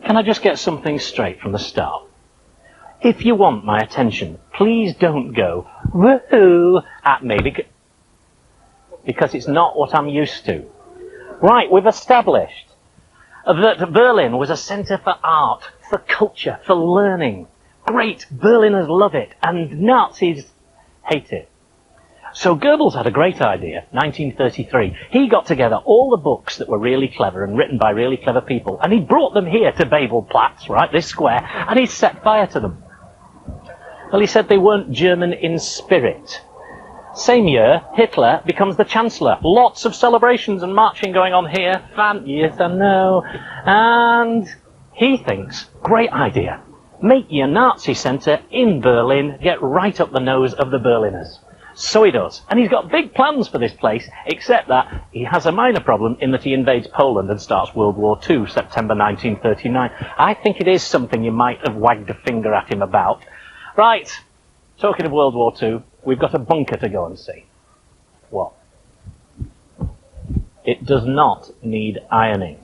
Can I just get something straight from the start? If you want my attention, please don't go, woohoo, at me, because it's not what I'm used to. Right, we've established that Berlin was a centre for art, for culture, for learning. Great, Berliners love it, and Nazis hate it. So Goebbels had a great idea, 1933. He got together all the books that were really clever and written by really clever people, and he brought them here to Babelplatz, right, this square, and he set fire to them. Well, he said they weren't German in spirit. Same year, Hitler becomes the Chancellor. Lots of celebrations and marching going on here. Yes, I know. And he thinks, great idea. Make your Nazi centre in Berlin, get right up the nose of the Berliners. So he does. And he's got big plans for this place, except that he has a minor problem in that he invades Poland and starts World War II, September 1939. I think it is something you might have wagged a finger at him about. Right, talking of World War II, we've got a bunker to go and see. What? It does not need ironing.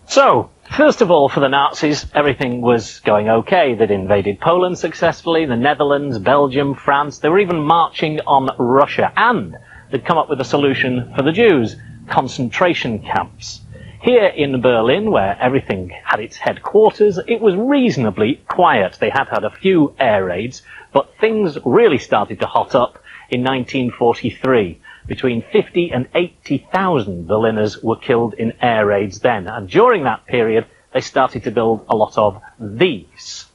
So, first of all, for the Nazis, everything was going okay. They'd invaded Poland successfully, the Netherlands, Belgium, France. They were even marching on Russia. And they'd come up with a solution for the Jews, concentration camps. Here in Berlin, where everything had its headquarters, it was reasonably quiet. They had had a few air raids, but things really started to hot up in 1943. Between 50 and 80,000 Berliners were killed in air raids then. And during that period, they started to build a lot of these.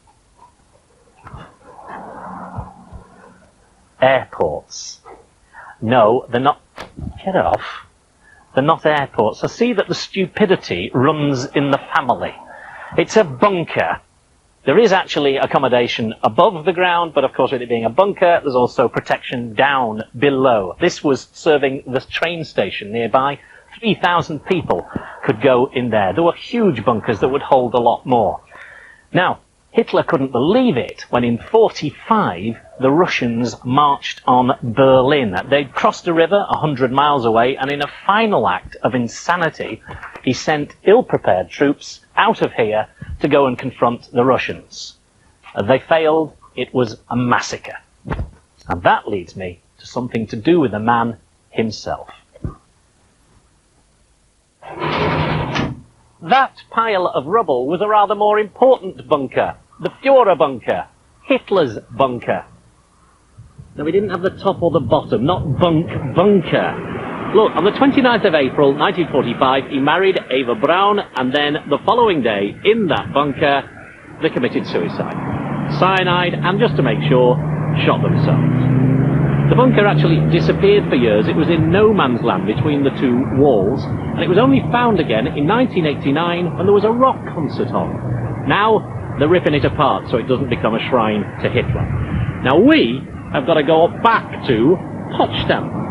Airports. No, they're not. Get off. They're not airports. So see that the stupidity runs in the family. It's a bunker. There is actually accommodation above the ground, but of course with it being a bunker, there's also protection down below. This was serving the train station nearby. 3,000 people could go in there. There were huge bunkers that would hold a lot more. Now, Hitler couldn't believe it when in 1945 the Russians marched on Berlin. They'd crossed a river 100 miles away, and in a final act of insanity, he sent ill-prepared troops out of here to go and confront the Russians. They failed. It was a massacre. And that leads me to something to do with the man himself. That pile of rubble was a rather more important bunker. The Führer bunker. Hitler's bunker. Now, we didn't have the top or the bottom, not bunker. Look, on the 29th of April, 1945, he married Eva Braun, and then the following day, in that bunker, they committed suicide. Cyanide, and just to make sure, shot themselves. The bunker actually disappeared for years. It was in no man's land between the two walls, and it was only found again in 1989 when there was a rock concert on. Now, they're ripping it apart so it doesn't become a shrine to Hitler. Now, we have got to go back to Potsdam.